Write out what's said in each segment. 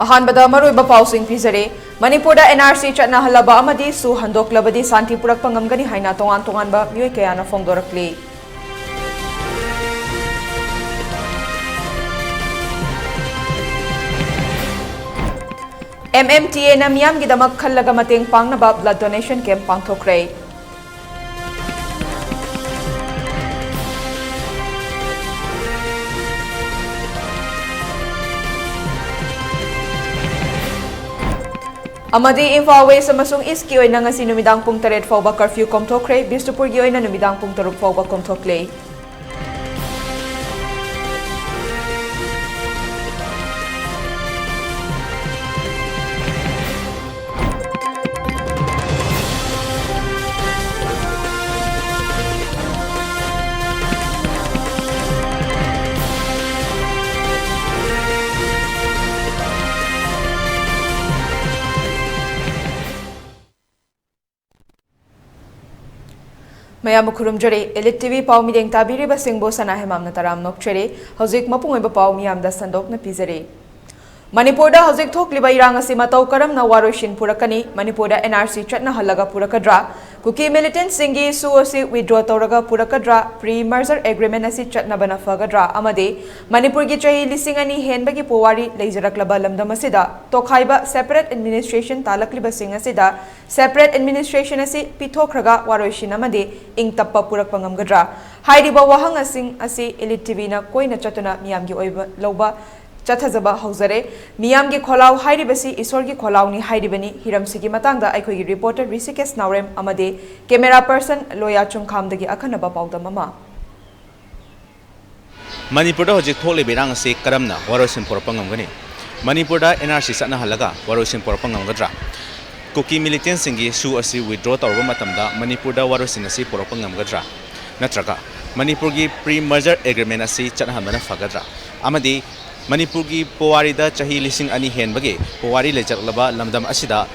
अहानबदा मरुइबा पाउसिंग पिजरे मणिपुरदा NRC चटनाहलबा अमदी सु हंदोक्लबदी शांति पुरक्पा ngamgani haina tongan tonganba मियोय कयाना फोंदोरक्ली MMTA na miyamgidamag khallaga mateng pangnaba blood donation camp pangthokre Amadi Imphal West amasung East ki oina ngasi numidang pung 3 fawba curfew komthokre Bistupur gi oina numidang pung 3 fawba komthokle Mayam khurumjare ELITETV pau mideng tabiri ba singbo sana Hemam na taram nokchere hojik mapung oiba pau miyam da sandok na pizare Manipur da hojik thokliba irang asi matau karam na waroshin purakani Manipur da NRC chatna halaga purakadra kuki militant singi suosi withdraw tawraga purakadra pre-merger agreement asi chatna bana fagadra amade Manipur gi chahi lising ani henbagi powari leijaraklaba lamdam asida tokhaiba separate administration talakliba sing asida separate administration asi pithokraga waroshin amade ing tappa purakpa ngamgadra hairiba wahang asing asi ELITETV na koina chatuna miyamgi oiba loba Chathazaba Hausare, Miyamgi Kolau Hairibasi, Isorgi Kolauni Hairibani, Hiramsigi Matanga, Aikogi reporter Risikes Naurem Amade, camera person Loya Chungkam Dagi Akanaba Pauda Mama. Manipur Hojik Toli Birang se Karamna, Warosin Porpangangani. Manipur NRC Satna Halaga, Warosin Porpangangadra. Kuki militant singi su asi withdraw Torba Matamda, Manipur Warosin asi Porpangangadra. Natraga, Manipurgi pre-merger agreement asi Chathamana Fagadra. Amadi Manipurgi Powarida Chahi Lising Ani Henbage, Powari Lejaklaba, Lamdam Asida,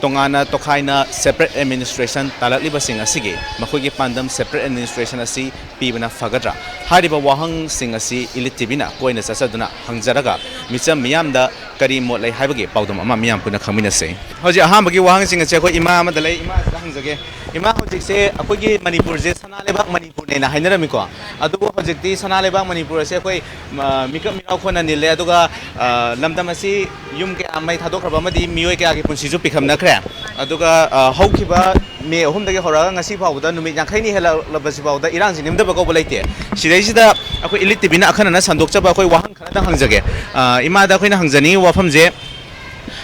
Tongana Tokhaina, separate administration, Talatliba Sing Asige, Makogi Pandam, separate administration Asi, Pibana Fagadra, Hariba Wahang Sing Asi, ELITETVina, Koina Sasaduna, Hangzaraga, Mitsam Miamda, Karim Motley Habage, Paudum Miam Puna Kamina say. Hoja Hambagi Wahang Sing Asako Imam, the lay Imam Hangzage, Imam Hojik say, Akogi Manipur, Sanaleba Manipur, and Haineramiko, Adu Hojik, Sanaleba Manipur, Sekoi, Mika Mikona Nile, Aduga, Lamdamasi, Yumke, Amai Hadokabamadi, Mueka Punsizu Pikam Nakra, Aduga, Hokiba, me home the Hora, Nasipa, the Numikani Hela Labasiba, the Iran's in the Bogolate. She raised the ELITETVina Akanas and Doctor Bakoi Wahan Hanzage, Imada Queen Hanzani, Wafamze,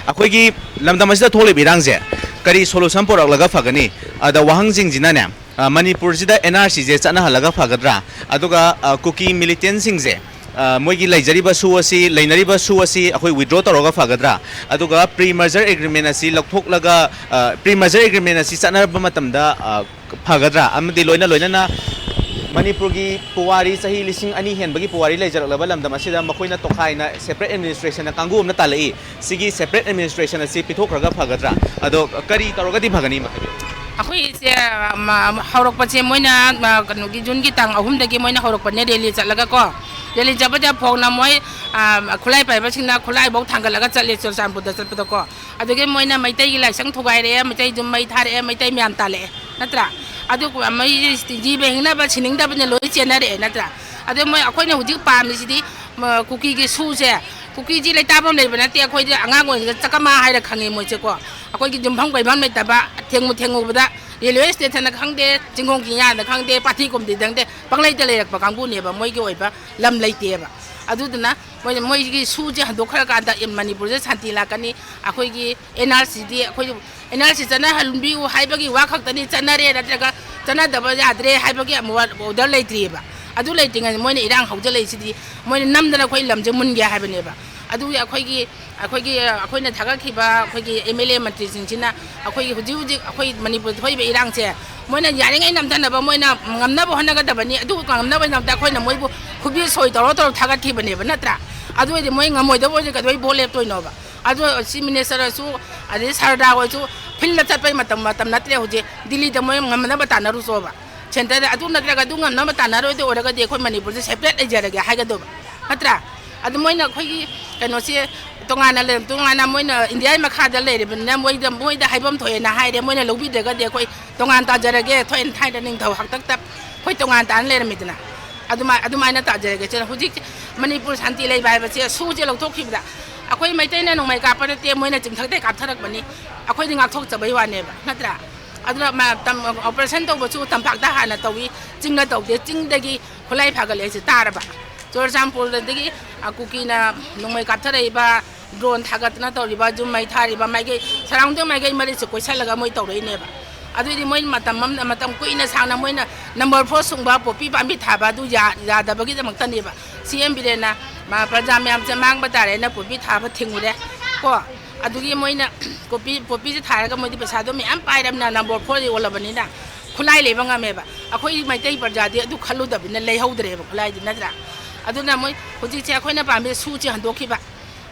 Akogi, Lamdamasda Toli Biranze, Kari Solo Sampo Lagafagani, the Wahangzing Zinana, Manipur Zida NRC, Zana Lagafagadra, Aduga Cookie Militant Singze. Moigi Lajariba Suasi, Lainariba Suasi, Akoi withdraw Toroga Fagadra, Aduga pre-merger agreement asi, Lokpok Laga, pre-merger agreement asi, Sanarabamatamda Fagadra, Amadi Loina Manipurgi, Puari, Sahi, Lising Ani Henbagi, Puari, Lajalam, the Masida, Makoina Tokaina, separate administration, a Kangu Natali, Sigi, separate administration, a Sipitoka Fagadra, Ado Kari Tarogati Pagani. Akoi Horokpache Moina, Jungi Tang, Ahumdagi Moina Horokpane, Salaga ko. Deli Jabada Pona Moy, Kulai Pabasina, Kulai Botangalaga, Sampo, the Sapotoko. I begin Moina, my day like Sang Togare, my day to my tare, my day Miantale, Natra. I do my Jibe, never chinning up in the Loic Natra. I do my acquaintance with you, Palm City, Cookie Suze, Cookie Tabon, Lebanati, Aquaja, Ango, Takama, Hida Kangi Mocheko. Aquaji Jumpang by Van Metaba, Tengu Tengu with that. The Louis State and the Kangde, Jingongia, the Kangde, Paticum, the Dante, Panglay, Pakangu, never, Moigo, Lam Late. I do not when the Moigi Suja and Dokaka in Manipur, Santilakani, Akogi, NRC, NRC, and Halumbi, Hybagi, Wakak, Tanare, Tanada, Hybagi, the late river. I do lating and money down how the late city, when Nam the Quailam, Jamunia have never. I do Akogi, Akoina Tagakiba, Akogi, Emilia Matris in China, Akogi, Akogi, Manipur, Irang chair. When a Yang and Tanaba Moina, Namnabo Hanagatabani, I do come never enough that coin could be so a lot of Tagakiba never, Natra. I do the Moing Moy, the Wojak, the way Bole to Nova. I do a similar so at this hard hour to Pilatape Matam, Natria, delete the Moing Namatana Rusova. Chenta, I do not like a Dunga Namatana or the Manipur, separate a Jaraga, Hagadova. ꯅꯠꯇ꯭ꯔꯥ ꯑꯗꯨ ꯃꯣꯏꯅ ꯑꯩꯈꯣꯏꯒꯤ ꯀꯩꯅꯣꯁꯤ ꯇꯣꯉꯥꯟꯅ ꯃꯣꯏꯅ ꯏꯟꯗꯤꯌꯥꯒꯤ ꯃꯈꯥꯗ ꯂꯩꯔꯤꯕꯅꯤꯅ ꯃꯣꯏꯗ ꯍꯥꯏꯐꯝ ꯊꯣꯛꯑꯦꯅ ꯍꯥꯏꯔꯦ ꯃꯣꯏꯅ ꯂꯧꯕꯤꯗ꯭ꯔꯒꯗꯤ ꯑꯩꯈꯣꯏ ꯇꯣꯉꯥꯟ ꯇꯥꯖꯔꯒꯦ ꯊꯣꯏꯅ ꯊꯥꯏꯅ ꯅꯤꯡꯊꯧ ꯍꯥꯛꯇꯛꯇ ꯑꯩꯈꯣꯏ ꯇꯣꯉꯥꯟ ꯇꯥꯅ ꯂꯩꯔꯝꯃꯤꯗꯅ ꯑꯗꯨꯃꯥꯏꯅ ꯇꯥꯖꯔꯒꯦ ꯍꯧꯖꯤꯛ ꯃꯅꯤꯄꯨꯔ ꯁꯥꯟꯇꯤ ꯂꯩꯕ ꯍꯥꯏꯕꯁꯦ ꯁꯨꯁꯦ ꯂꯧꯊꯣꯛꯈꯤꯕꯗ ꯑꯩꯈꯣꯏ ꯃꯩꯇꯩꯅ ꯅꯣꯡꯃꯩ ꯀꯥꯞꯄ ꯅꯠꯇꯦ ꯃꯣꯏꯅ ꯆꯤꯡꯊꯛꯇꯩ ꯀꯥꯞꯊꯔꯛꯄꯅꯤ ꯑꯩꯈꯣꯏꯗꯤ ꯉꯥꯛꯊꯣꯛꯆꯕꯩ ꯋꯥꯅꯦꯕ ꯅꯠꯇ꯭ꯔꯥ ꯑꯗꯨꯅ ꯑꯣꯄꯔꯦꯁꯟ ꯇꯧꯕꯁꯨ ꯇꯝꯄꯥꯛꯇ ꯍꯥꯟꯅ ꯇꯧꯏ ꯆꯤꯡꯗ ꯇꯧꯗꯦ ꯆꯤꯡꯗꯒꯤ ꯈꯨꯠꯂꯥꯏ ꯐꯥꯒꯠꯂꯛꯏꯁꯦ ꯇꯥꯔꯕ ꯆꯨꯔꯆꯥꯟꯄꯨꯔꯗꯒꯤ ꯀꯨꯀꯤꯅ ꯅꯣꯡꯃꯩ ꯀꯥꯞꯊꯔꯛꯏꯕ ꯗ꯭ꯔꯣꯟ ꯊꯥꯒꯠꯇꯅ ꯇꯧꯔꯤꯕ ꯖꯨꯝ ꯃꯩ ꯊꯥꯔꯤꯕ ꯃꯥꯏꯀꯩ ꯁꯔꯥꯎꯟꯗꯤꯡ ꯃꯥꯏꯀꯩ ꯃꯔꯤꯁꯦ ꯀꯣꯏꯁꯜꯂꯒ ꯃꯣꯏ ꯇꯧꯔꯛꯏꯅꯦꯕ ꯑꯗꯨꯏꯗꯤ ꯃꯣꯏ ꯃꯇꯝ ꯀꯨꯏꯅ ꯁꯥꯡꯅ ꯃꯣꯏꯅ ꯅꯝꯕꯔ 4 ꯁꯨꯡꯕ ꯄꯣꯄꯤ ꯄꯥꯝꯕꯤ ꯊꯥꯕ ꯑꯗꯨ ꯌꯥꯗꯕꯒꯤꯗꯃꯛꯇꯅꯦꯕ ꯁꯤꯑꯦꯝ ꯕꯤꯔꯦꯟꯅ ꯄ꯭ꯔꯖꯥ ꯃꯌꯥꯝꯁꯦ ꯃꯥꯡꯕ ꯇꯥꯔꯦꯅ ꯄꯣꯄꯤ ꯊꯥꯕ ꯊꯤꯡꯉꯨꯔꯦ ꯀꯣ ꯑꯗꯨꯒꯤ ꯃꯣꯏꯅ ꯄꯣꯄꯤꯁꯦ ꯊꯥꯔꯒ ꯃꯣꯏꯗꯤ ꯄꯩꯁꯥꯗꯣ ꯃꯌꯥꯝ ꯄꯥꯏꯔꯕꯅꯤꯅ ꯅꯝꯕꯔ 4 ꯌꯣꯜꯂꯕꯅꯤꯅ ꯈꯨꯠꯂꯥꯏ ꯂꯩꯕ ꯉꯝꯃꯦꯕ ꯑꯩꯈꯣꯏ ꯃꯩꯇꯩ ꯄ꯭ꯔꯖꯥꯗꯤ ꯑꯗꯨ ꯈꯜꯂꯨꯗꯕꯅꯤꯅ ꯂꯩꯍꯧꯗ꯭ꯔꯦꯕ ꯈꯨꯠꯂꯥꯏꯗꯤ ꯅꯠꯇ꯭ꯔꯥ ꯑꯗꯨꯅ ꯃꯣꯏ ꯍꯧꯖꯤꯛꯁꯦ ꯑꯩꯈꯣꯏꯅ ꯄꯥꯝꯃꯤꯁꯦ ꯁꯨꯁꯦ ꯍꯟꯗꯣꯛꯈꯤꯕ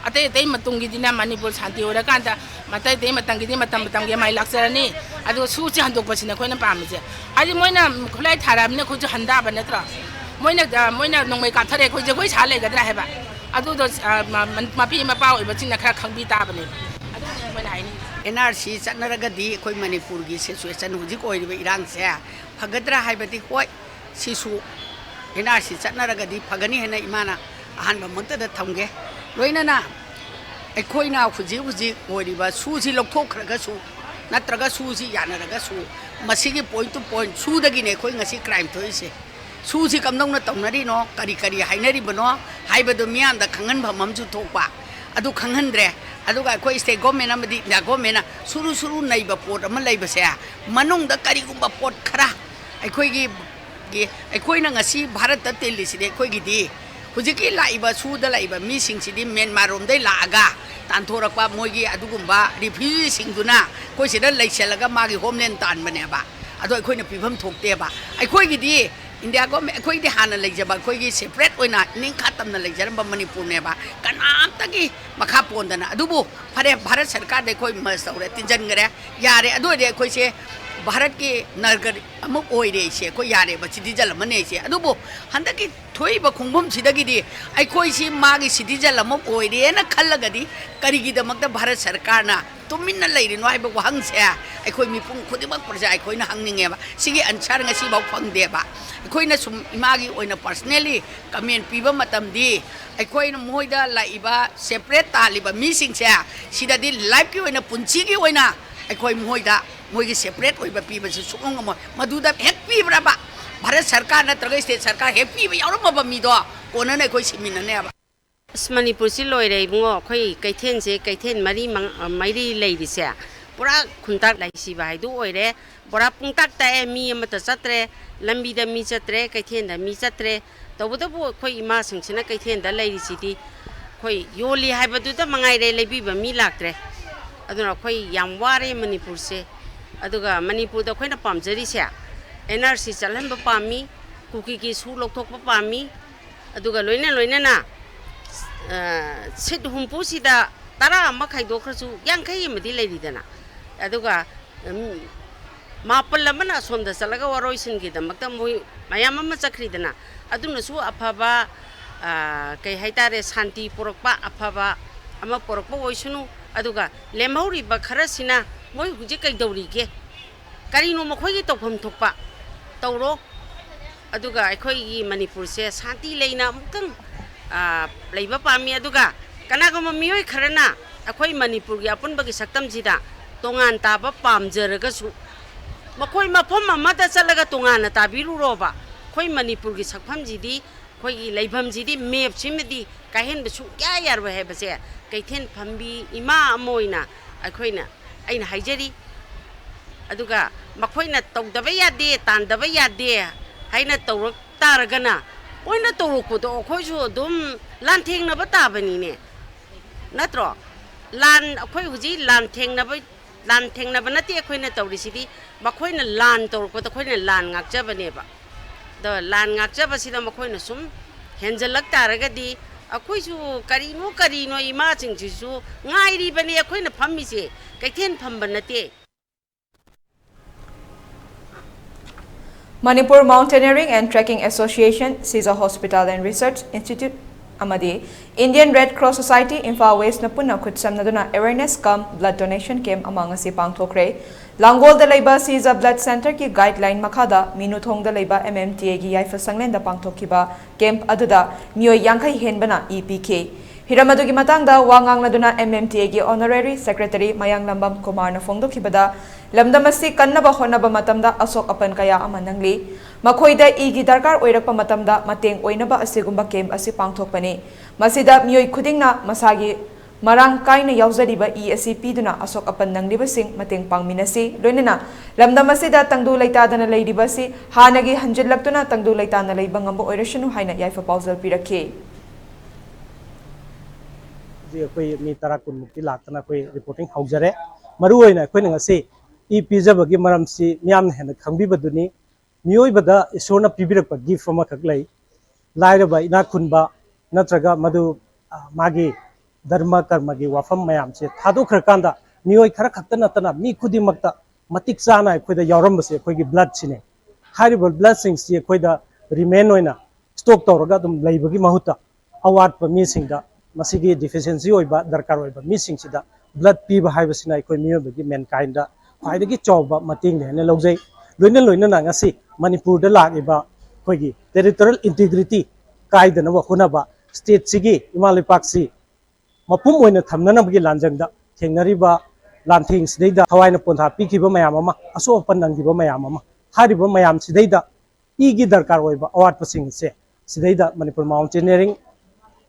ꯑꯇꯩ ꯃꯇꯨꯡꯒꯤꯗꯤꯅ ꯃꯅꯤꯄꯨꯔ ꯁꯥꯟꯇꯤ ꯑꯣꯏꯔꯀꯥꯟꯗ ꯑꯇꯩ ꯃꯇꯝꯒꯤꯗꯤ ꯃꯇꯝꯒꯤ ꯃꯥꯏ ꯂꯥꯛꯆꯔꯅꯤ ꯑꯗꯨꯒ ꯁꯨꯁꯦ ꯍꯟꯗꯣꯛꯄꯁꯤꯅ ꯑꯩꯈꯣꯏꯅ ꯄꯥꯝꯃꯤꯁꯦ ꯍꯥꯏꯗꯤ ꯃꯣꯏꯅ ꯈꯨꯠꯂꯥꯏ ꯊꯥꯔꯛꯑꯕꯅꯤꯅ ꯑꯩꯈꯣꯏꯁꯨ ꯍꯟꯗꯥꯕ ꯅꯠꯇ꯭ꯔꯣ ꯃꯣꯏꯅ ꯅꯣꯡꯃꯩ ꯀꯥꯞꯊꯔꯦ ꯑꯩꯈꯣꯏ ꯖꯒꯣꯏ ꯁꯥ ꯂꯩꯒꯗ꯭ꯔꯥ ꯍꯥꯏꯕ ꯑꯗꯨꯗꯣ ꯃꯄꯤ ꯃꯄꯥ ꯑꯣꯏꯕꯁꯤꯡꯅ ꯈꯔ ꯈꯪꯕꯤ ꯇꯥꯕꯅꯦꯕ ꯑꯗꯨꯅ ꯑꯩꯈꯣꯏꯅ ꯍꯥꯏꯅꯤꯡꯉꯤ NRC ꯆꯠꯅꯔꯒꯗꯤ ꯑꯩꯈꯣꯏ ꯃꯅꯤꯄꯨꯔꯒꯤ ꯁꯤꯆꯨꯋꯦꯁꯟ ꯍꯧꯖꯤꯛ ꯑꯣꯏꯔꯤꯕ ꯏꯔꯥꯡꯁꯦ ꯐꯒꯗ꯭ꯔꯥ ꯍꯥꯏꯕꯗꯤ ꯍꯣꯏ ꯁꯤꯁꯨ NRC ꯆꯠꯅꯔꯒꯗꯤ ꯐꯒꯅꯤ ꯍꯥꯏꯅ ꯏꯃꯥꯅ ꯑꯍꯥꯟꯕꯃꯛꯇꯗ ꯊꯝꯒꯦ ꯂꯣꯏꯅꯅ ꯑꯩꯈꯣꯏꯅ ꯍꯧꯖꯤꯛ ꯑꯣꯏꯔꯤꯕ ꯁꯨꯁꯤ ꯂꯧꯊꯣꯛꯈ꯭ꯔꯒꯁꯨ ꯅꯠꯇ꯭ꯔꯒ ꯁꯨꯁꯤ ꯌꯥꯅꯔꯒꯁꯨ ꯃꯁꯤꯒꯤ ꯄꯣꯏꯟ ꯇꯨ ꯄꯣꯏꯟ ꯁꯨꯗꯒꯤꯅꯦ ꯑꯩꯈꯣꯏ ꯉꯁꯤ ꯀ꯭ꯔꯥꯏꯝ ꯊꯣꯛꯏꯁꯦ ꯁꯨꯁꯤ ꯀꯝꯗꯧꯅ ꯇꯧꯅꯔꯤꯅꯣ ꯀꯔꯤ ꯍꯥꯏꯅꯔꯤꯕꯅꯣ ꯍꯥꯏꯕꯗꯨ ꯃꯤꯌꯥꯝꯗ ꯈꯪꯍꯟꯐꯝ ꯑꯃꯁꯨ ꯊꯣꯛꯄ ꯑꯗꯨ ꯈꯪꯍꯟꯗ꯭ꯔꯦ ꯑꯗꯨꯒ ꯑꯩꯈꯣꯏ ꯁ꯭ꯇꯦꯠ ꯒꯣꯔꯃꯦꯟ ꯑꯃꯗꯤ ꯏꯟꯗꯤꯌꯥ ꯒꯣꯔꯃꯦꯟꯅ ꯁꯨꯔꯨ ꯅꯩꯕ ꯄꯣꯠ ꯑꯃ ꯂꯩꯕꯁꯦ ꯃꯅꯨꯡꯗ ꯀꯔꯤꯒꯨꯝꯕ ꯄꯣꯠ ꯈꯔ ꯑꯩꯈꯣꯏꯅ ꯉꯁꯤ ꯚꯥꯔꯠꯇ ꯇꯤꯜꯂꯤꯁꯤꯗꯤ ꯑꯩꯈꯣꯏꯒꯤꯗꯤ ꯍꯧꯖꯤꯛꯀꯤ ꯂꯥꯛꯏꯕ ꯁꯨꯗ ꯂꯥꯛꯏꯕ ꯃꯤꯁꯤꯡꯁꯤꯗꯤ ꯃ꯭ꯌꯥꯟꯃꯥꯔꯔꯣꯝꯗꯩ ꯂꯥꯛꯑꯒ ꯇꯥꯟꯊꯣꯔꯛꯄ ꯃꯣꯏꯒꯤ ꯑꯗꯨꯒꯨꯝꯕ ꯔꯤꯐ꯭ꯌꯨꯖꯤꯁꯤꯡꯗꯨꯅ ꯑꯩꯈꯣꯏ ꯁꯤꯗ ꯂꯩꯁꯜꯂꯒ ꯃꯥꯒꯤ ꯍꯣꯝꯂꯦꯟ ꯇꯥꯟꯕꯅꯦꯕ ꯑꯗꯣ ꯑꯩꯈꯣꯏꯅ ꯄꯤꯐꯝ ꯊꯣꯛꯇꯦꯕ ꯑꯩꯈꯣꯏꯒꯤꯗꯤ ꯏꯟꯗꯤꯌꯥ ꯒꯣꯔꯃꯦꯟ ꯑꯩꯈꯣꯏꯗꯤ ꯍꯥꯟꯅ ꯂꯩꯖꯕ ꯑꯩꯈꯣꯏꯒꯤ ꯁꯦꯄꯔꯦꯠ ꯑꯣꯏꯅ ꯅꯤꯡꯈꯥ ꯇꯝꯅ ꯂꯩꯖꯔꯝꯕ ꯃꯅꯤꯄꯨꯔꯅꯦꯕ ꯀꯅꯥꯝꯇꯒꯤ ꯃꯈꯥ ꯄꯣꯟꯗꯅ ꯑꯗꯨꯕꯨ ꯐꯔꯦ ꯚꯥꯔꯠ ꯁꯔꯀꯥꯔꯗ ꯑꯩꯈꯣꯏ ꯃꯔꯖ ꯇꯧꯔꯦ ꯇꯤꯟꯁꯤꯟꯈꯔꯦ ꯌꯥꯔꯦ ꯑꯗꯨ ꯑꯣꯏꯔꯗꯤ ꯑꯩꯈꯣꯏꯁꯦ ꯚꯥꯔꯠꯀꯤ ꯅꯥꯒꯔꯤꯛ ꯑꯃ ꯑꯣꯏꯔꯦ ꯑꯩꯁꯦ ꯑꯩꯈꯣꯏ ꯌꯥꯔꯦꯕ ꯁꯤꯇꯤꯖꯟ ꯑꯃꯅꯦ ꯑꯩꯁꯦ ꯑꯗꯨꯕꯨ ꯍꯟꯗꯛꯀꯤ ꯊꯣꯛꯏꯕ ꯈꯣꯡꯐꯝꯁꯤꯗꯒꯤꯗꯤ ꯑꯩꯈꯣꯏꯁꯤ ꯃꯥꯒꯤ ꯁꯤꯇꯤꯖꯟ ꯑꯃ ꯑꯣꯏꯔꯦꯅ ꯈꯜꯂꯒꯗꯤ ꯀꯔꯤꯒꯤꯗꯃꯛꯇ ꯚꯥꯔꯠ ꯁꯔꯀꯥꯔꯅ ꯇꯨꯃꯤꯟꯅ ꯂꯩꯔꯤꯅꯣ ꯍꯥꯏꯕ ꯋꯥꯍꯪꯁꯦ ꯑꯩꯈꯣꯏ ꯃꯤꯄꯨꯝ ꯈꯨꯗꯤꯡꯃꯛ ꯄ꯭ꯔꯖꯥ ꯑꯩꯈꯣꯏꯅ ꯍꯪꯅꯤꯡꯉꯦꯕ ꯁꯤꯒꯤ ꯑꯟꯁꯔ ꯉꯁꯤꯐꯥꯎ ꯐꯪꯗꯦꯕ ꯑꯩꯈꯣꯏꯅ ꯁꯨꯝ ꯏꯃꯥꯒꯤ ꯑꯣꯏꯅ ꯄꯔꯁꯅꯦꯜꯂꯤ ꯀꯃꯦꯟ ꯄꯤꯕ ꯃꯇꯝꯗꯤ ꯑꯩꯈꯣꯏꯅ ꯃꯣꯏꯗ ꯂꯥꯛꯏꯕ ꯁꯦꯄꯔꯦꯠ ꯇꯥꯜꯂꯤꯕ ꯃꯤꯁꯤꯡꯁꯦ ꯁꯤꯗꯗꯤ ꯂꯥꯏꯐꯀꯤ ꯑꯣꯏꯅ ꯄꯨꯟꯁꯤꯒꯤ ꯑꯣꯏꯅ ꯑꯩꯈꯣꯏ ꯃꯣꯏꯗ ꯃꯣꯏꯒꯤ ꯁꯦꯄꯔꯦꯠ ꯑꯣꯏꯕ ꯄꯤꯕꯁꯤ ꯁꯨꯡꯉꯝ ꯉꯝꯃꯣꯏ ꯃꯗꯨꯗ ꯍꯦꯛ ꯄꯤꯕ꯭ꯔꯕ ꯚꯥꯔꯠ ꯁꯔꯀꯥꯔ ꯅꯠꯇ꯭ꯔꯒ ꯁ꯭ꯇꯦꯠ ꯁꯔꯀꯥꯔ ꯍꯦꯛ ꯄꯤꯕ ꯌꯥꯎꯔꯝꯃꯕ ꯃꯤꯗꯣ ꯀꯣꯟꯅꯅ ꯑꯩꯈꯣꯏ ꯁꯤꯃꯤꯟꯅꯅꯦꯕ ꯃꯅꯤꯄꯨꯔꯁꯤ ꯂꯣꯏꯔꯦ ꯏꯕꯨꯡꯉꯣ ꯑꯩꯈꯣꯏ ꯀꯩꯊꯦꯜꯁꯦ ꯀꯩꯊꯦꯜ ꯃꯔꯤ ꯂꯩꯔꯤꯁꯦ ꯄꯨꯔꯥ ꯈꯨꯟꯇꯥꯛ ꯂꯩꯁꯤꯕ ꯍꯥꯏꯗꯨ ꯑꯣꯏꯔꯦ ꯄꯨꯔꯥ ꯄꯨꯡꯇꯥꯛ ꯇꯥꯛꯑꯦ ꯃꯤ ꯑꯃꯠꯇ ꯆꯠꯇ꯭ꯔꯦ ꯂꯝꯕꯤꯗ ꯃꯤ ꯆꯠꯇ꯭ꯔꯦ ꯀꯩꯊꯦꯜꯗ ꯃꯤ ꯆꯠꯇ꯭ꯔꯦ ꯇꯧꯕꯇꯕꯨ ꯑꯩꯈꯣꯏ ꯏꯃꯥꯁꯤꯡꯁꯤꯅ ꯀꯩꯊꯦꯜꯗ ꯂꯩꯔꯤꯁꯤꯗꯤ ꯑꯩꯈꯣꯏ ꯌꯣꯜꯂꯤ ꯍꯥꯏꯕꯗꯨꯗ ꯃꯉꯥꯏꯔꯦ ꯂꯩꯕꯤꯕ ꯃꯤ ꯂꯥꯛꯇ꯭ꯔꯦ ꯑꯗꯨꯅ ꯑꯩꯈꯣꯏ ꯌꯥꯝ ꯋꯥꯔꯦ ꯃꯅꯤꯄꯨꯔꯁꯦ ꯑꯗꯨꯒ ꯃꯅꯤꯄꯨꯔꯗ ꯑꯩꯈꯣꯏꯅ ꯄꯥꯝꯖꯔꯤꯁꯦ NRC ꯆꯠꯍꯟꯕ ꯄꯥꯝꯃꯤ ꯀꯨꯀꯤꯒꯤ ꯁꯨ ꯂꯧꯊꯣꯛꯄ ꯄꯥꯝꯃꯤ ꯑꯗꯨꯒ ꯂꯣꯏꯅꯅ ꯁꯤꯠ ꯍꯨꯝꯐꯨꯁꯤꯗ 10 ꯑꯃ ꯈꯥꯏꯗꯣꯛꯈ꯭ꯔꯁꯨ 50 ꯑꯃꯗꯤ ꯂꯩꯔꯤꯗꯅ ꯑꯗꯨꯒ ꯃꯥꯄꯜ ꯑꯃꯅ ꯑꯁꯣꯝꯗ ꯆꯠꯂꯒ ꯋꯥꯔꯣꯏꯁꯤꯟꯒꯤꯗꯃꯛꯇ ꯃꯣꯏ ꯃꯌꯥꯝ ꯑꯃ ꯆꯠꯈ꯭ꯔꯤꯗꯅ ꯑꯗꯨꯅꯁꯨ ꯑꯐꯕ ꯀꯩ ꯍꯥꯏꯇꯥꯔꯦ ꯁꯥꯟꯇꯤ ꯄꯨꯔꯛꯄ ꯑꯐꯕ ꯑꯃ ꯄꯨꯔꯛꯄ ꯑꯣꯏꯁꯅꯨ ꯑꯗꯨꯒ ꯂꯦꯝꯍꯧꯔꯤꯕ ꯈꯔꯁꯤꯅ ꯃꯣꯏ ꯍꯧꯖꯤꯛ ꯀꯩꯗꯧꯔꯤꯒꯦ ꯀꯔꯤꯅꯣ ꯃꯈꯣꯏꯒꯤ ꯇꯧꯐꯝ ꯊꯣꯛꯄ ꯇꯧꯔꯣ ꯑꯗꯨꯒ ꯑꯩꯈꯣꯏꯒꯤ ꯃꯅꯤꯄꯨꯔꯁꯦ ꯁꯥꯟꯇꯤ ꯂꯩꯅ ꯑꯃꯨꯛꯇꯪ ꯂꯩꯕ ꯄꯥꯝꯃꯤ ꯑꯗꯨꯒ ꯀꯅꯥꯒꯨꯝꯕ ꯃꯤꯑꯣꯏ ꯈꯔꯅ ꯑꯩꯈꯣꯏ ꯃꯅꯤꯄꯨꯔꯒꯤ ꯑꯄꯨꯟꯕꯒꯤ ꯁꯛꯇꯝꯁꯤꯗ ꯇꯣꯉꯥꯟ ꯇꯥꯕ ꯄꯥꯝꯖꯔꯒꯁꯨ ꯃꯈꯣꯏ ꯃꯐꯝ ꯑꯃꯗ ꯆꯠꯂꯒ ꯇꯣꯉꯥꯟꯅ ꯇꯥꯕꯤꯔꯨꯔꯣꯕ ꯑꯩꯈꯣꯏ ꯃꯅꯤꯄꯨꯔꯒꯤ ꯁꯛꯐꯝꯁꯤꯗꯤ ꯑꯩꯈꯣꯏꯒꯤ ꯂꯩꯐꯝꯁꯤꯗꯤ ꯃꯦꯞꯁꯤꯃꯗꯤ ꯀꯥꯏꯍꯟꯕ ꯁꯨꯡꯌꯥ ꯌꯥꯔꯣꯏ ꯍꯥꯏꯕꯁꯦ ꯀꯩꯊꯦꯜ ꯐꯝꯕꯤ ꯏꯃꯥ ꯑꯃ ꯑꯣꯏꯅ ꯑꯩꯅ ꯍꯥꯏꯖꯔꯤ ꯑꯗꯨꯒ ꯃꯈꯣꯏꯅ ꯇꯧꯗꯕ ꯌꯥꯗꯦ ꯇꯥꯟꯗꯕ ꯌꯥꯗꯦ ꯍꯥꯏꯅ ꯇꯧꯔꯛ ꯇꯥꯔꯒꯅ ꯃꯣꯏꯅ ꯇꯧꯔꯛꯄꯗꯣ ꯑꯩꯈꯣꯏꯁꯨ ꯑꯗꯨꯝ ꯂꯥꯟꯊꯦꯡꯅꯕ ꯇꯥꯕꯅꯤꯅꯦ ꯅꯠꯇ꯭ꯔꯣ ꯑꯩꯈꯣꯏ ꯍꯧꯖꯤꯛ ꯂꯥꯟꯊꯦꯡꯅꯕ ꯅꯠꯇꯦ ꯑꯩꯈꯣꯏꯅ ꯇꯧꯔꯤꯁꯤꯗꯤ ꯃꯈꯣꯏꯅ ꯂꯥꯟ ꯇꯧꯔꯛꯄꯗ ꯑꯩꯈꯣꯏꯅ ꯂꯥꯟ ꯉꯥꯛꯆꯕꯅꯦꯕ ꯑꯗꯣ ꯂꯥꯟ ꯉꯥꯛꯆꯕꯁꯤꯗ ꯃꯈꯣꯏꯅ ꯁꯨꯝ ꯍꯦꯟꯖꯜꯂꯛ ꯇꯥꯔꯒꯗꯤ ꯑꯩꯈꯣꯏꯁꯨ ꯀꯔꯤꯅꯣ ꯏꯃꯥꯁꯤꯡꯁꯤꯁꯨ ꯉꯥꯏꯔꯤꯕꯅꯤ ꯑꯩꯈꯣꯏꯅ ꯐꯝꯃꯤꯁꯦ ꯀꯩꯊꯦꯜ ꯐꯝꯕ ꯅꯠꯇꯦ Manipur Mountaineering and Trekking Association, Caesar Hospital and Research Institute, amadi Indian Red Cross Society Imphal West na punna khutsamnaduna awareness kam blood donation camp amang asi pangthokre Langol da laiba Siza Blood Center ki guideline makhada Minuthong da laiba MMTA gi yaifa sanglen da pangthokiba camp aduda miyoi yankai henbana EPK Hiramadugi matangda wangang laduna MMTA gi honorary secretary Mayang Lambam Kumar na fongdokibada lamdamasi kannaba honaba matamda asok apan kaya amanangli makoida igi darkar oirakpa matamda mateng oinaba asigumba camp asi pangthokpani masida miyoi khudingna masagi marang kaina yauzariba asi piduna asok apan nanglibasing mateng pangminasi loinana lamdamasida tangdu laitadana leiribasi hanagi hanjillaktuna tangdu laitana leiba ngamba oirashanu haina yaifa pauzal pirakhe कोई मी तरा कुन मुक्ति लातना कोई reporting हौजरे मरुओइना कोई नंगसे ई पिजबगी मरमसी मियाम हेन खंबिबदुनी मियोइबदा ईश्वरना पिबिरक gift अमा खगलै लाइरबा इना खुनबा नत्रगा मदु मागी धर्म कर्मगी वाफम मयाम से थादोखरकांदा मियोइ खरा खक्ता नतना मी खुदिमक्ता मतिक चाना अखोइदा यावरमबसे अखोइगी ब्लड सिने हारिबो ब्लड सिंग्स ये अखोइदा रिमेन ओइना स्टॉक तौरगा दुम लैबगी महुता अवार्ड प मी सिंगदा मसीगी डिफिशिएंसी होइबा दरकार होइबा मिसिंगसिदा ब्लड पीबा हाइबसिना अखोइ मियोबगी मेनकाइंडा ख्वाइदगी चौबा मतिंग हेने लौजै लोइना लोइना नांगासी मणिपुर दा लागिबा अखोइगी टेरिटोरियल इंटीग्रिटी काइदनबा होनाबा स्टेट सिगी इमालिपाक्सी मपुम ओइना थमननबगी लांजंगदा थेंगनरिबा लांथिंग सिदैदा हवाइना पोंथा पीखिबा मयाम अमा असोपन नंगिबा मयाम अमा हारिबा मयाम सिदैदा ईगी दरकार होइबा अवार्ड पसिंग से सिदैदा Manipur mountaineering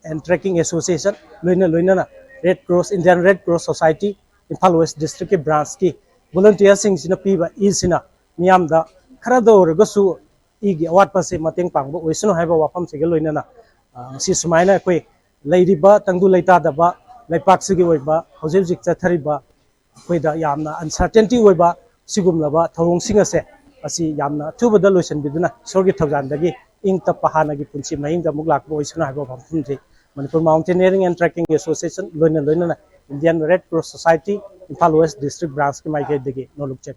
and Trekking Association, Loina Red Cross, Indian Red Cross Society, Imphal West District branch ki volunteers sing sina piba isina miyam da khara do regasu igi award pa se mateng pangbo oisno haiba wafam se loina na si sumaina koi leiriba tangdu leita da ba laipak sigi oiba hojib jik chathariba koi da yamna uncertainty oiba sigum laba thorong singa se asi yamna thubada loisan biduna sorgi thawjan dagi ing ta pahana gi punchi maing da muglak bo oisno haiba wafam se Manipur Mountaineering and Trekking Association, Loina Indian Red Cross Society, Imphal West District branch ki maike degi no lukchen.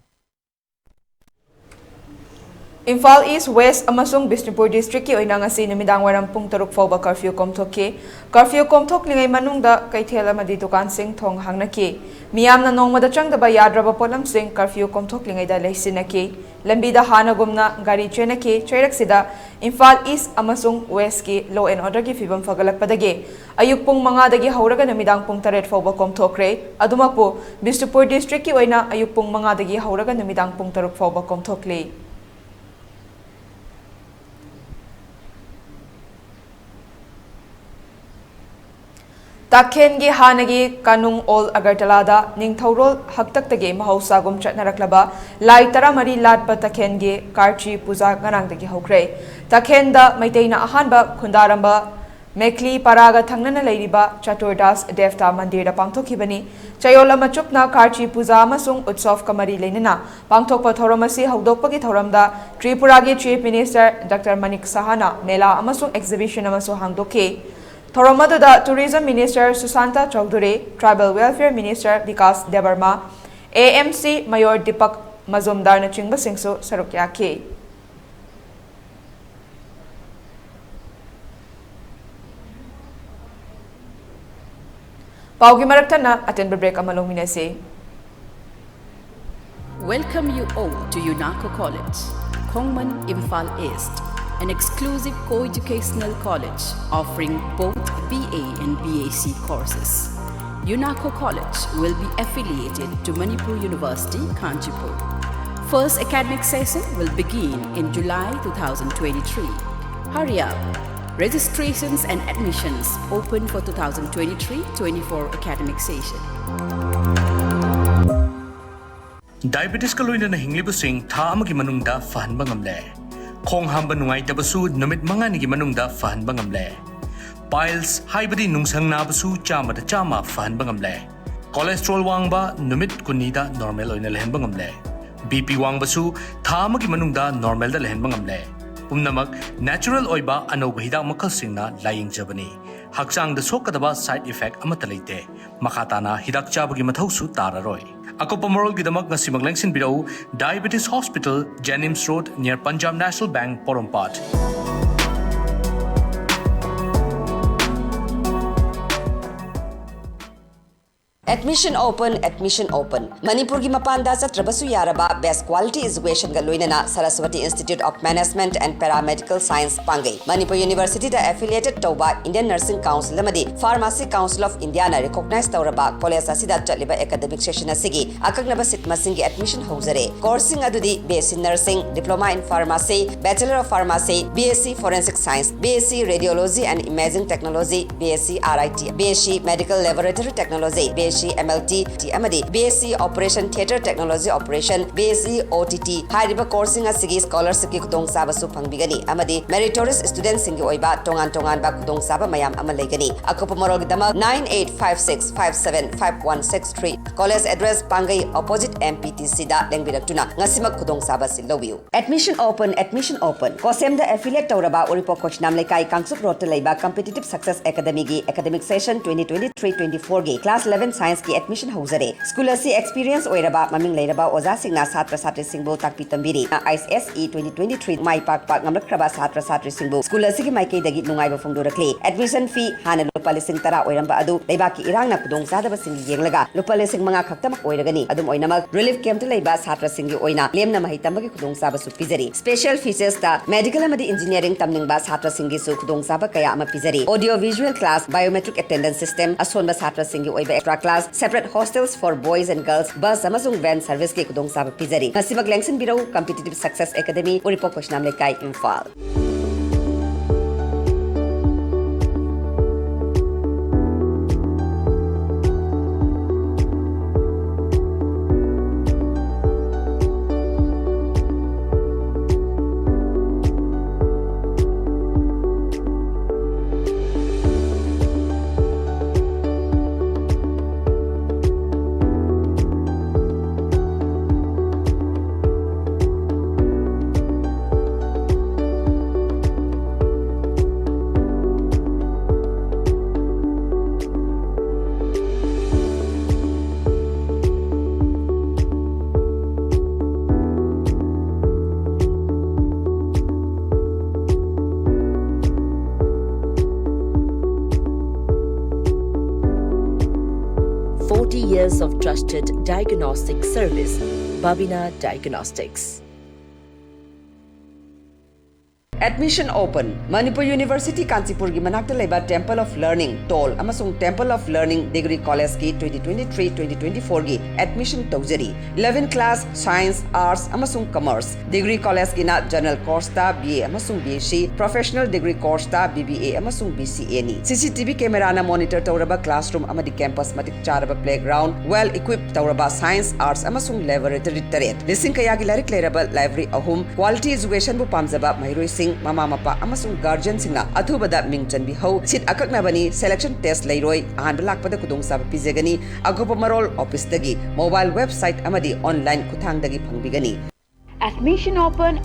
Imphal East West amasung Bishnupur District ki oina ngasi numidang waram pung taruk fawba curfew komthokki curfew komthoklingai manungda kaithel amadi dukan sing thong hangnaki miyamna nongmada changdaba yadraba polam sing curfew komthoklingai da leisinaki lambida hanagumna gari chenaki chairaksida Imphal East amasung West ki law and order ki fibam fagalakpadagi ayuk pung manga dagi hauraga numidang pung taret fawba komthokre adumakpo Bishnupur District ki oina ayuk pung manga dagi hauraga numidang pung taruk fawba komthokli Takhen gi hanagi kanung all Agartala da Ningthaurol haktaktagi mahausagum chatnaraklaba lai taramari latpa takhen gi karchi puja ngarangdagi hokre takhen da maiteina ahanba khundaramba mekli paraga thangnana leiriba chaturdas devta mandir da pangthokibani chayola machupna karchi puja amasung utsav kamari leinana pangthokpa thoramasi haudokpagi thoramda Tripura gi Chief Minister Dr. Manik Sahana mela amasung exhibition amasu hangdoke Thoromaduda Tourism Minister Susanta Chaudhuri, Tribal Welfare Minister Vikas Debarma, AMC Mayor Deepak Mazumdar na chingba singso sarukyaki. Paugi maraktan na atin break amalong minase. Welcome you all to UNACO College, Kongman Imphal East, an exclusive co-educational college offering both BA and BAc courses. UNACO College will be affiliated to Manipur University, Kanchipur. First academic session will begin in July 2023. Hurry up! Registrations and admissions open for 2023-24 academic session. Diabetes ka loina na hinglibusing thaam ki manungda fahanba ngamle. Khong hamba nungai tabasu numit mga nigi manungda fahanba ngamle. Piles haibadi nungsang nabasu chama da chama fahanba ngamle. Cholesterol wangba numit kunida normal oina lehenba ngamle. BP wangbasu thaam ki manungda normal da lehenba ngamle. Pumnamak natural oiba anoba hidak makal singna laying jabani. Haksang da sokadaba side effect amata leite. Makatana hidak chabagi mathausu tararoi. Ako pamorol gidamak na si maglengsin bidao Diabetes Hospital, Jenims Road near Punjab National Bank, Porompat. Admission open, admission open. Manipur ki mapanda chatrabasu yaraba best quality education ga loinana Saraswati Institute of Management and Paramedical Science pangai. Manipur University da affiliated tauba Indian Nursing Council amadi Pharmacy Council of India na recognize tauraba college asida chaliba academic session asigi akagnaba sit masingi admission hauzare. Coursing adudi BSc Nursing, Diploma in Pharmacy, Bachelor of Pharmacy, BSc Forensic Science, BSc Radiology and Imaging Technology, BSc RIT, BSc Medical Laboratory Technology, BSc MLT, amadi BSc Operation Theatre Technology Operation, BSc OTT, hariba coursing asigi scholarship ki kudong saba su pangbigani, amadi meritorious students singi oiba tongan ba kudong saba mayam amalegani. Akopa morog dama 9856575163. College address Pangai opposite MPTC da lengbiratuna ngasimak kudong saba silowiu. Admission open, admission open. Kosem da affiliate tauraba Uripo Coach Namlekai Kangsuk Road Laiba Competitive Success Academy gi academic session 2023-24 gi class 11 science ki admission hauzare. School asi experience oiraba maming leiraba oza singna satra satri singbo takpi tambiri. ISE 2023 mai pak ngamlakraba satra satri singbo school asi ki maikei dagi nungai ba phongdorakle. Admission fee hana lupa lising tara oiramba adu leiba ki irang na kudong sadaba singi yenglaga lupa lising mga khaktamak oiragani adum oinamak relief camp to leiba satra singi oina lemna mahitamba ki kudong saba su pizari. Special features ta medical amadi engineering tamningba satra singi su kudong saba kaya ama pizari. Audio visual class, biometric attendance system asonba satra singi oiba extra class, separate hostels for boys and girls, bus amasung van service ki kudong saba pizari. Nasibag lengsin biro Competitive Success Academy Uripo Koshnam Lekai Imphal. 40 years of trusted diagnostic service, Babina Diagnostics. Admission open. Manipur University Kanchipur gi manakta leba Temple of Learning Toll amasung Temple of Learning Degree College ki 2023-2024 gi admission tawjari. 11 class Science, Arts amasung Commerce. Degree College gi na General Course ta BA amasung BSc, Professional Degree Course ta BBA amasung BCA ni. CCTV camera na monitor tawraba classroom amadi campus matik charaba playground, well equipped tawraba Science, Arts amasung laboratory taret. Lising kaya gi larik leraba library ahum, quality education bu pamjaba Mairoi Singh Mama Mapa amasung guardian singna athubada mingchan bi ho sit akaknabani selection test leiroi ahan lakpada kudong sab pizegani agopa marol office dagi mobile website amadi online kuthang dagi phangbigani. Admission open,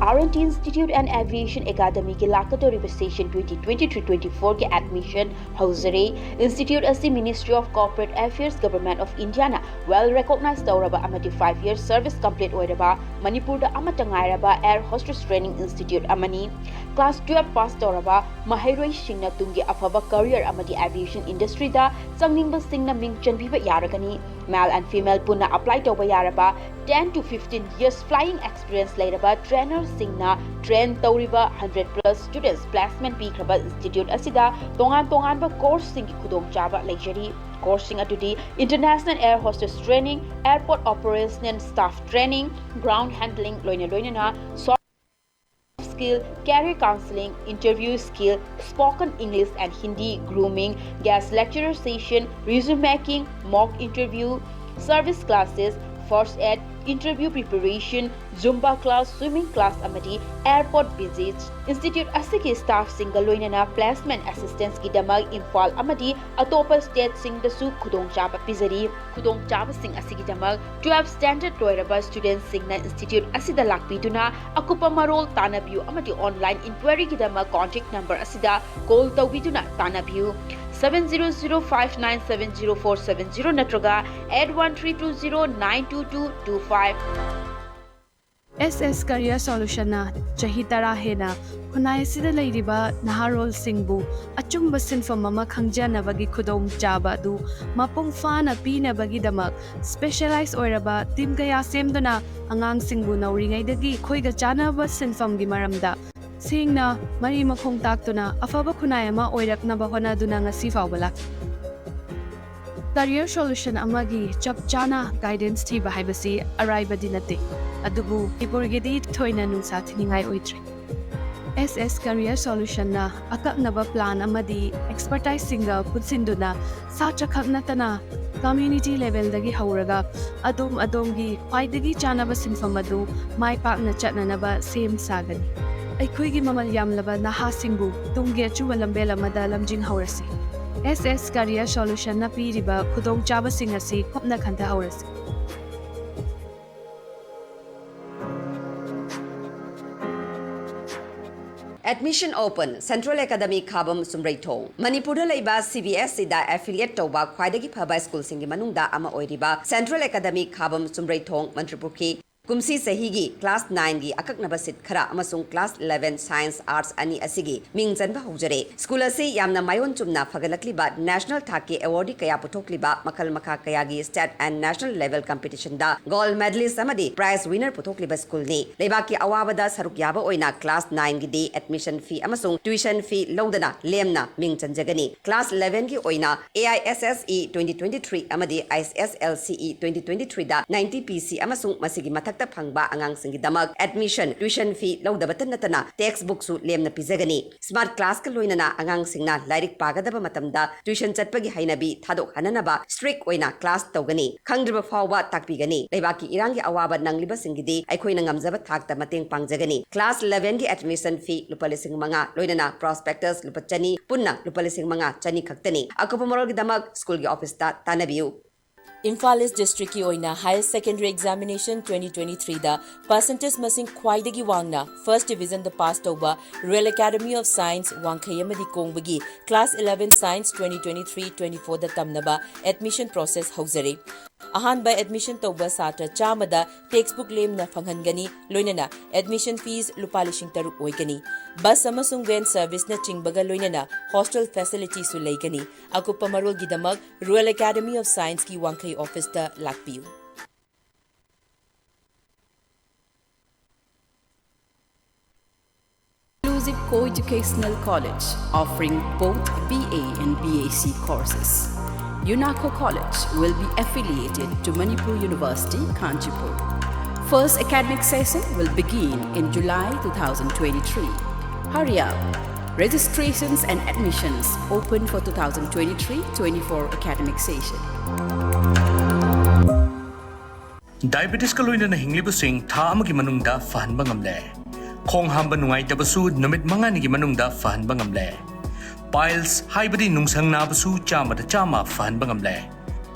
R&T Institute and Aviation Academy ke Lakatori Session 2023-24 ke admission hauzare. Institute as the Ministry of Corporate Affairs Government of India na well recognized tauraba amati 5 years service complete oiraba Manipur da amatangairaba Air Hostess Training Institute amani. Class 12 pass tauraba Mahairoi Singna tungi afaba career amati aviation industry da changningba singna mingchan biba yaragani. Male and female punna apply tauba yaraba 10 to 15 years flying experience lairaba trainer singna train tauriba 100 plus students placement pikraba institute asida tongan ba course singi khudong chaba leijari. Coursing atudi international air hostess training, airport operation and staff training, ground handling loina soft skill, career counseling, interview skill, spoken English and Hindi, grooming, guest lecturer session, resume making, mock interview, service classes, first aid, interview preparation, Zumba class, swimming class amati, airport visits. Institute asiki staff single loinana placement assistance ki damag Imphal amati atopa state sing da su khudong chaba pizari. Khudong chaba sing asiki damag 12 standard loiraba students singna institute asida lakpiduna akupa marol tanabiu amati online inquiry ki damag contact number asida call tawbiduna tanabiu 70059704770 natraga 8132092225. SS Career Solution na chahi tara hena khunai sida leiriba naharol singbu achumba sinfam ama khangjanabagi khudong chaba du mapung fana pinabagi damak specialized oiraba team kaya semdona angang singbu nauringai dagi khoiga chanaba sinfam gi maramda singna mari makhong taktuna afaba khunai ama oiraknaba honaduna ngasi fawbala Career Solution amagi chap chana guidance thiba haibasi arriba dinate adubu ipurgedi thoina nungsa thiningai oitre SS Career Solution na akaknaba plan amadi expertise singa putsinduna sacha khaknatana community level dagi hauraga adom gi paidagi chanaba sinfam adu mai pakna chatnanaba sem sagani aikhoigi mamal yamlaba naha singbu tungge chuwa lambel amada lamjing haurasi SS Career Solution na piriba khudong chaba singasi khopna khanta haurasi Admission open Central Academy Khabam Sumraithong Manipur laiba CBS da affiliate toba khwaidagi phaba school singi manungda ama oiriba Central Academy Khabam Sumraithong Manipur ki Kumsi Sahigi Class 9 gi akaknaba sit khara amasung Class 11 Science Arts ani asigi mingjanba hojare School ase yamna mayon chumna fagalakliba National Thaki Award kaya puthokliba makal makha kaya gi state and national level competition da gold medalist amadi prize winner puthokliba school ni leibaki awabada saruk yaba oina Class 9 gi di admission fee amasung tuition fee lodana lemna mingjanjagani Class 11 gi oina AISSE 2023 amadi ISSLCE 2023 da 90 PC amasung masigi mathak phangba angang singi damak admission tuition fee lodabatan natana textbook su lemna pizagani smart class ka loinana angang singna lairik pagadaba matamda tuition chatpagi hainabi thadok hananaba strict oina class tawgani khangdriba fawba takpigani leibaki irangi awaba nangliba singidi aikhoina ngamjaba thakta mateng pangjagani class 11 gi admission fee lupa lising manga loinana prospectus lupa chani punna lupa lising manga chani khaktani akopa moral gi damak school gi office ta tanabiu Imphal East District ki oina Higher Secondary Examination 2023 da percentage masing khwaidagi wangna First Division da pass tauba Royal Academy of Science Wangkhayamadi Kongbagi Class 11 Science 2023-24 da tamnaba admission process hauzare ahan by admission tauba satra chamada textbook lemna fanghangani loinana admission fees lupa lishing taruk oigani bus amasung van service na chingbaga loinana hostel facility su leigani akupa marol gidamak Royal Academy of Science ki Wangkhay office da lakpiu Inclusive co-educational college offering both BA and BAC courses. UNACO College will be affiliated to Manipur University, Kanchipur. First academic session will begin in July 2023. Hurry up! Registrations and admissions open for 2023-24 academic session. Diabetes ka loina na hinglibusing tha amagi manungda fahanba ngamle. Khong hamba nungai tabasu numit manga nigi manungda fahanba ngamle. Piles haibadi nungsang nabasu chama da chama fahanba ngamle.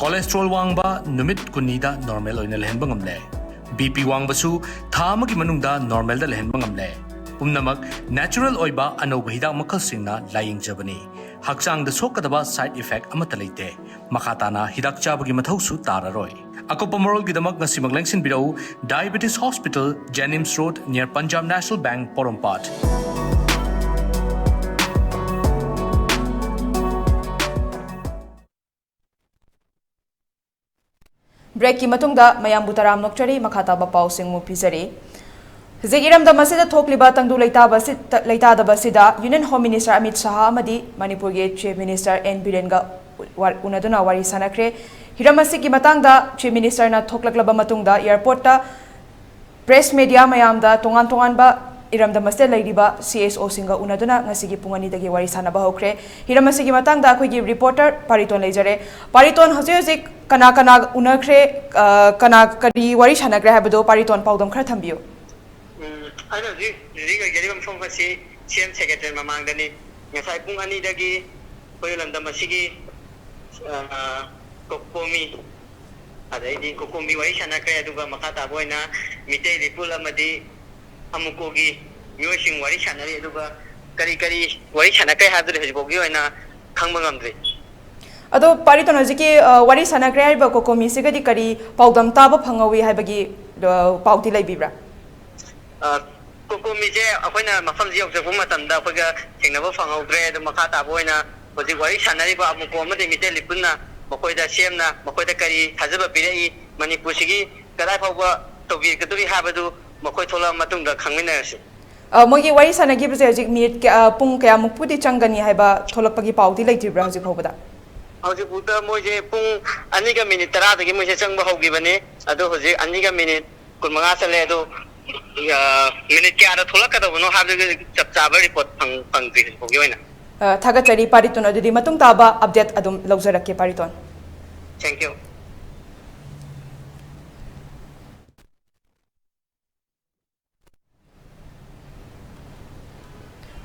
Cholesterol wangba numit kunida normal oina lehenba ngamle. BP wangbasu tha amagi manungda normal da lehenba ngamle. Umnamak natural oiba anoba hidak makal singna laying jabani. Haksang da sokadaba side effect amata leite. Makatana hidak chabagi mathausu tararoi. Akopa moral gidamak nga simaglengsin bidau Diabetes Hospital, Jennings Road near Punjab National Bank, Porompat. Break ki matungda mayam butaram nokchari makhata ba pausing mu pizari Zigiram da masida thokliba tangdu leita da basida Union Home Minister Amit Shah amadi Manipur ge Chief Minister N Birenga unaduna wari sanakre Hiramasi ki matang da Chief Minister na thoklaklaba matungda airport ta press media mayam da tongan ba iram da masida leiriba CSO singa unaduna ngasigi pungani dagi wari sanaba hokre Hiramasi ki matang da khoi reporter Pariton leijare Pariton hoje kana unakre kana kari wari sanakre habdo Pariton paudam khara thambiyo Ano ji riga geribam somfasi CM secretary mamangdani ngasai pung ani dagi koyolam da masigi kokomi adai kokomi wai sana kaya duga makata boina mitei ripul amadi amukogi myoshing wari sana ri duga kari wari sana kaya hadre hejbogi oina khangbangamdri ado Pariton hojiki wari sana kaya ba kokomi sigadi kari paudam taba phangawi haibagi pauti laibibra कोकोमीजे अखोइना मफम जी यौजक मतमदा अखोइगा थेंगनबा फंगौद्रे अदु मखा ताबो ओइना होजि वारि सानरिबा अमुको अमदे मिते लिपुना मखोइदा सेमना मखोइदा करी थाजबा पिरई मणिपुर सिगी कदाय फावबा तोबि कदुरि हाबदु मखोइ थोला मतुंगा खंगमिनारसि मोगी वारी सानगिबसे हजिक minute पुंग कया मुक्पुदी चंगनी हाइबा थोलकपगी पाउदी लेतिब्रा हजिक होबदा हजिक पुता मोजे पुंग अनिगा minute 10 दगी मोजे चंगबा होगिबने अदो हजिक अनिगा मिनिट 15 चले अदो मिनिट क्या थोलकदबनो हाबदे चप चाबा रिपोर्ट फंगदि होगी ओइना थागचरी पारितोन अदुदी मतुंग ताबा अपडेट अदुम लौजरके पारितोन थैंक यू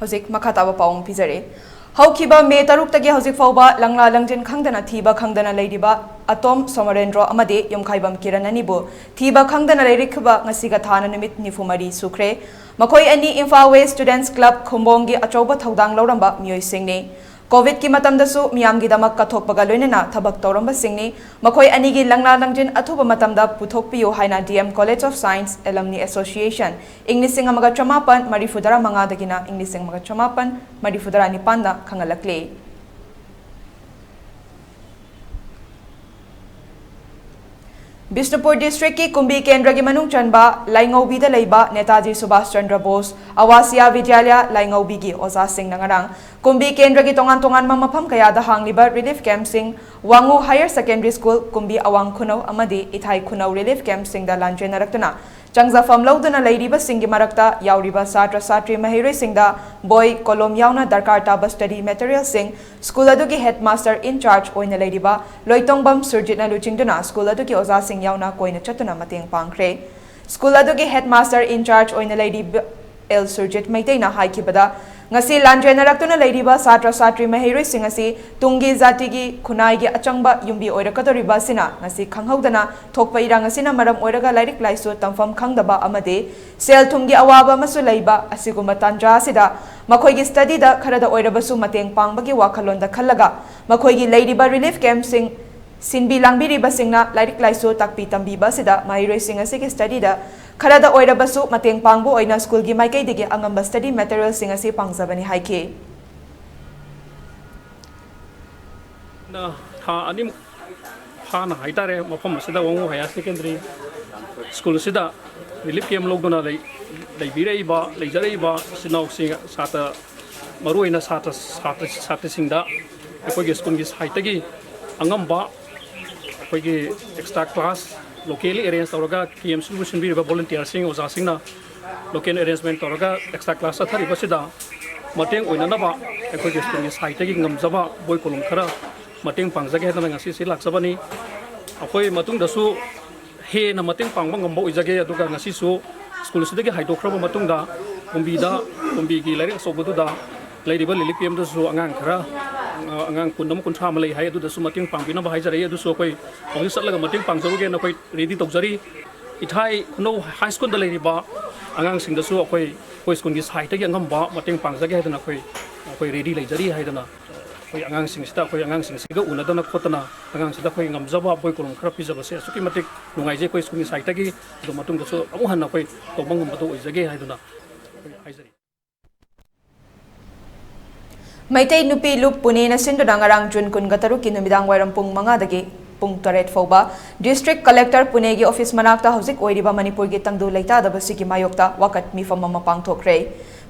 हजिक मखा ताबा पाउंग पिजरे हौखिबा मे तरुक्तगी हजिक फाउबा लंगला लंजिन खंगदना थीबा खंगदना लेरिबा अतोम सोमरेंद्र अमदे यमखाइबम किरणनिबो थीबा खंगदना लेरिखबा ngasiga thana numit nifumari sukre makoi ani Imphal West Students Club Khumbonggi achauba thodang lauramba mioi singni COVID ki matamdasu miyamgi damak kathokpaga loinena thabak tawramba singni makoi ani gi langla langjin athuba matamda puthokpiyo haina DM College of Science Alumni Association English amaga chamapan marifudara manga dagina English amaga chamapan marifudara nipanda khangalakle Bishnupur District ki Kumbi Kendra ki manung chanba Laingaubi da leiba Netaji Subhash Chandra Bose Awasiya Vidyalaya Laingaubi gi Oza Singh nangarang Kumbi Kendra ki tongan mamapam kaya da hangliba Relief Camp Singh Wangu Higher Secondary School Kumbi Awang Khunau amadi Ithai Khunau Relief Camp Singh da lanche naraktuna Changza famlauduna leiriba Singhi marakta yauriba Satra Satri Mahiroi Singh da Boy Kolom yauna Darkar taba Study Material Singh School adugi Headmaster in charge oina leiriba Loitongbam Surjitna luchingduna School adugi Oza Singh yauna koina chatuna mateng pangkre School adugi Headmaster in charge oina leiriba El Surjit Maitena haikibada ngasi lanjenarakuna leiriba Satra Satri Mahiroi Singh asi tungi zati gi khunai gi achangba yumbi oirakadoriba sina ngasi khanghaudana thokpa irang asina maram oiraga lairik laisu tamfam khangdaba amade sel thumgi awaba masu leiba asiguma tanja sida makhoi gi study da kharada oirabasu mateng pangbagi wakhalon da khallaga makhoi gi leiriba relief camp sing sinbi langbiriba singna lairik laisu takpi tambiba sida mahiroi sing asigi study da Kharada oirabasu mateng pangbu oina school gi maikai digi angamba study material singa si pangjabani haike na ha anim ha na haitare mafam sida wangu higher secondary school sida relief camp logdona lei birei ba leijarei ba sinau singa sata maruina sata singda ekoi gi school gi haitagi angamba ekoi gi extra class locally arrange tawraga KM solution bi volunteer sing oza singna local arrangement tawraga extra class athari basida mateng oina na ba ekoi gestur site gi ngamjaba boy kolom khara mateng pangjage na ngasi si laksabani akoi matung dasu he na mateng pangba ngamba oijage aduga ngasi su school sidagi haidokraba matung da kumbi gi lairing sobudu da lairiba lili PM da su angang khara angang kundam kunthra malai hai adu da su mating pangbina ba hai jare adu so koi ong satlaga mating pangjaruge na koi ready tawjari ithai no high school da lairiba angang sing da su koi school gi site gi angam ba mating pangjage hadana koi ready laijari haidana koi angang sing sta koi angang sing siga unadana khotana angang sida koi ngamjaba boy kolom khara pijaba se suki matik nungai je koi school gi site gi do matung da su amu hanna koi tobangum batu oijage haidana haijari Maitai nupi lup pune na sinduna ngarang June kun gataru ki numidang wairam pung manga dagi pung toret fauba District Collector Pune gi office manakta hojik oiriba Manipur gi tangdu leita da basigi mayokta wakat mifam mama pangthokre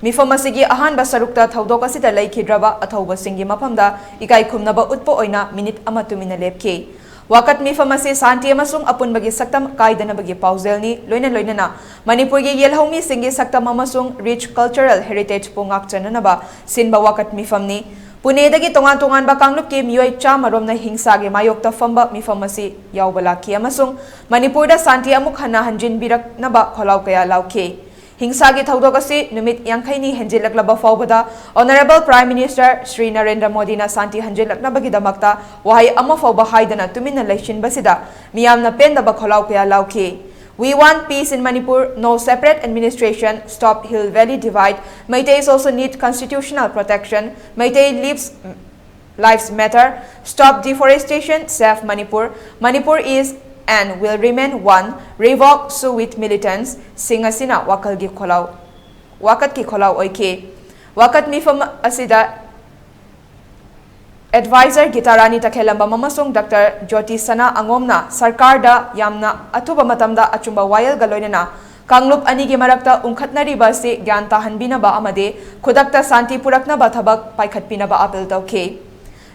mifam asigi ahan basarukta thaudok asita laikhidraba athauba singi maphamda ikai khumnaba utpo oina minute ama tumina lepki Wakat mifam ase santi amasung apunbagi saktam kaidanabagi pauzeli loina Manipur gi yelhaumi singi saktam amasung rich cultural heritage pungak chananaba sinba wakat mifam ni Pune dagi tongan ba kanglup ki miyoi chamarom na hingsa gi mayokta famba mifam ase yaubala ki amasung Manipur da santi amuk hana hanjin birak naba kholau kaya lauke Hingsa gi thaudok ase numit yangkhaini henjilaklaba faubada Honorable Prime Minister Shri Narendra Modi na santi henjilaklabagi damakta wahai ama fauba haidana tumina leishin basida miyamna pendaba kholau kaya lauke We want peace in Manipur, no separate administration, stop Hill Valley divide. Meiteis also need constitutional protection. Meitei lives matter. Stop deforestation, save Manipur. Manipur is and will remain one, revoke Suwit militants, Singasina Wakalgi Kolau. Wakat ki Kolau Oike. Wakat mifam asida Advisor Gitarani Takelamba Mamasong Dr. Jyoti Sana Angomna, Sarkarda Yamna Atuba Matamda Achumba Wayal Galoinana, Kanglup Anigi Marakta Unkatnari Basi Gyanta Hanbinaba Amade, Kudakta Santi Purakna Batabak Paikatpinaba Apel Tauke.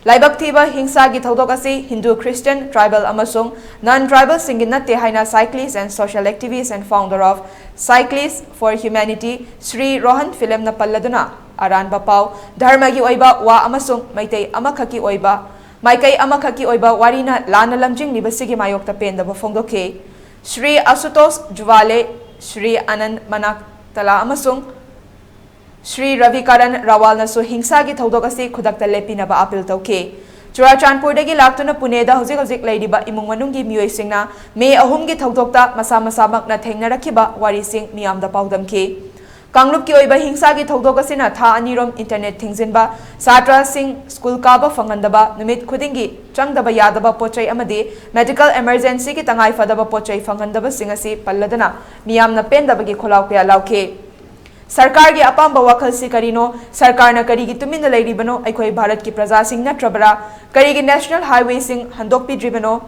Laibak Tiba Hingsa Gitaudokasi, Hindu Christian, Tribal Amasung, Non-Tribal Singinate Haina Cyclist and Social Activist and founder of Cyclists for Humanity, Sri Rohan Film Napaladuna, Aran Bapau, Dharmagi Oiba, Wa Amasung, Maitei Amakaki Oiba, Maikai Amakaki Oiba, Warina, Lana Lamjing, Nibasigi Mayokta Pen, the Bafongoke, Sri Asutos Juvale, Sri Anand Manak Tala Amasung, Sri Ravikaran Rawal Nasu Hingsagi Taudogasi Kudakta Lepinaba Apil Tauke. Churachandpur dagi laktuna Puneda Hosik Ladiba Imunganungi Mui Singna, May Ahumgi Taudokta, Masama Samak na Tengnarakiba, Wari Sing Miam the Paudam Ke. Kanglup ki oiba Hingsagi Taudogasina Tha Anirom Internet Thingzinba, Satra Sing School Kaba Fangandaba, Numit Kudingi, Changdaba Yadaba Pochai Amade, Medical Emergency ki Tangai Fadaba Pochai Fangandaba Singasi, Paladana, Miam na Pendabagi Kolaukia Lauke. Sarkar ki apamba wakal si karino, Sarkar na karigi tumin na lairibano, ay koy Bharat ki praja sing na trabara, karigi National Highway sing handok pi dribano,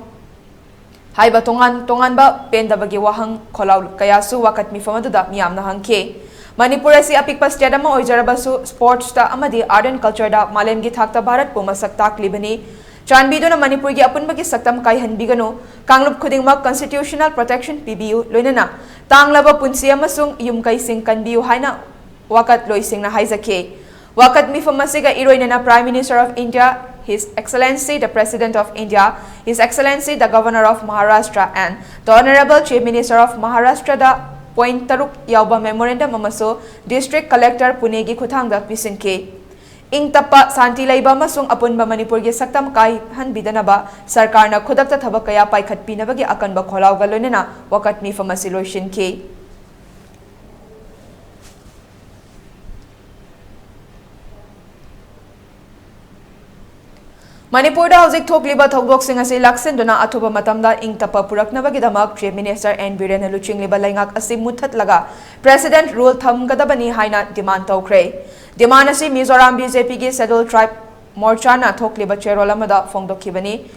haiba tongan ba pendabagi wahang kolaw, kaya su wakat mi famaduda miyam na hangke. Manipur si apik pas tiada ma oijarabasu sports ta amadi art and culture da malem gi thakta Bharat po masaktak libani. Chanbido na Manipur gi apun bagi saktam kai hanbigano, Kanglup khudingmak constitutional protection PBU loinana. Tanglaba punsiya masung yung kay sing kanbiu haina wakat loising na haizake. Wakat mifamasiga iroy na Prime Minister of India, His Excellency the President of India, His Excellency the Governor of Maharashtra and the Honorable Chief Minister of Maharashtra da point taruk yauba memorandum amaso District Collector Punegi Kuthangda pisinke. Ing tapa santi laiba masung apun ba Manipur gi saktam kai han bidanaba sarkar na khudakta thabak kaya paikhat pinabagi akan ba kholaw galonena wakat mi famasilotion ke. Manipur da hojik thokliba thogdok sing ase laksen dona athoba matamda ing tapa puraknabagi damak Chief Minister N Biren luching liba laingak ase muthat laga President rule tham gadabani haina demand tawkre. Demand ase Mizoram BJP gi Scheduled Tribe Morcha na thokliba cherol amada phongdokhibani.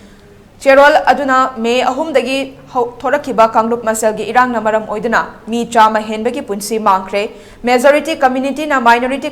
Cherol aduna May ahumdagi thorakiba Kanglup masel gi irang na maram oiduna mi chama henbagi punsi mangkre. Majority community na minority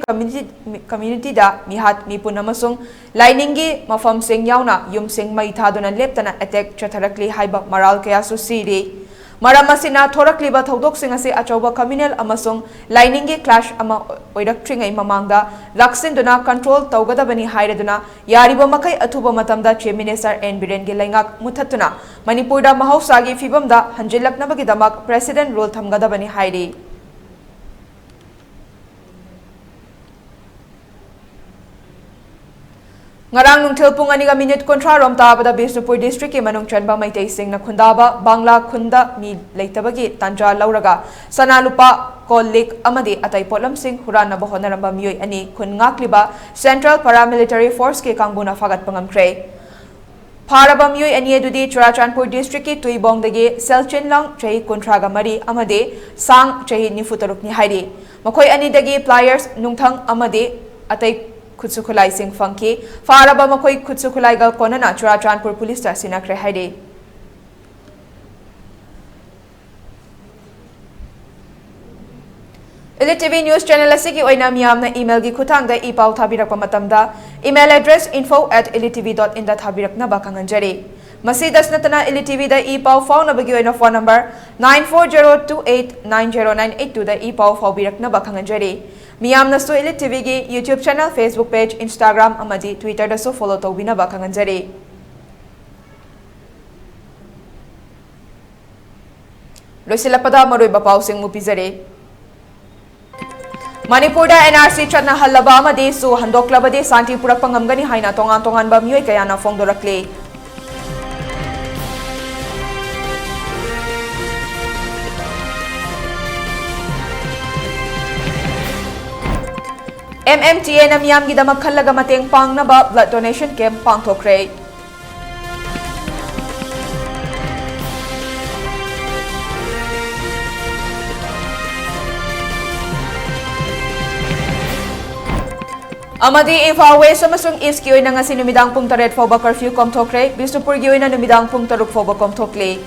community da mihat mi punamasung Lainingi mafam sing yauna yum sing mai thaduna leptana attack chatharakli haiba maral kaya su siri. Maramasina thorakliba thodok sing ase achoba communal amasung Lainingi clash ama oidaktringai mamangda laksinduna control tawgadabani haireduna yariba makai athuba matamda Chief Minister N Biren gi laingak muthatuna Manipur da mahausagi fibamda hanjilaknabagi damak President rule thamgadabani hairi. Ngarang nungthil pung aniga minute kontra rom tabada Bisnupur district ke manung chanba maitai sing na khundaba Bangla khunda mi leitabagi tanja lauraga sanalupa kolik amadi atai polam sing hurana ba honaramba mioi ani khun ngakliba Central Paramilitary Force ke kangbuna fagat pangamkre Paraba mioi ani edudi Churachandpur district ke tuibong dagi selchinlang chai kontraga mari amade sang chai nifutaruk ni hairi makoi ani dagi pliers nungthang amade atai Kutsukulai sing funky, Faraba Makoi Kutsukulai gal konana Churachandpur police ta sinakre haide. ELITETV news channel asigi oina miyam na email gi khutang da ipau thabirak pamatamda email address info@elitv.in da thabirak na bakanganjari. Masidas natana ELITETV da ipau phone na bagi oina phone number 9402890982 da ipau birak na bakanganjari. Miyam na so ELITETV gi YouTube channel, Facebook page, Instagram amadi Twitter da so follow tawbina bakanganjari. Loisilapada maroi bapau sing mupizare. Manipur da NRC chatna halaba amadi su handoklabade santi purak pangamgani haina tongan ba mioi kaya na phongdorakle. MMTA na miyam gi damak khallaga mateng pang na ba blood donation camp pangthokre. Amadi Imphal West amasung East ki oina ngasi numidang pung 8 fauba curfew komthokre, Bisnupur ki oina numidang pung 3 fauba komthokle.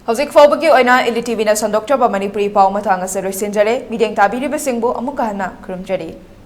Hauzik faubagi oina ELITETV na sandoktraba Manipuri pau matanga sa loisinjare, mideng tabiribasingbo amuka hana kurumjari.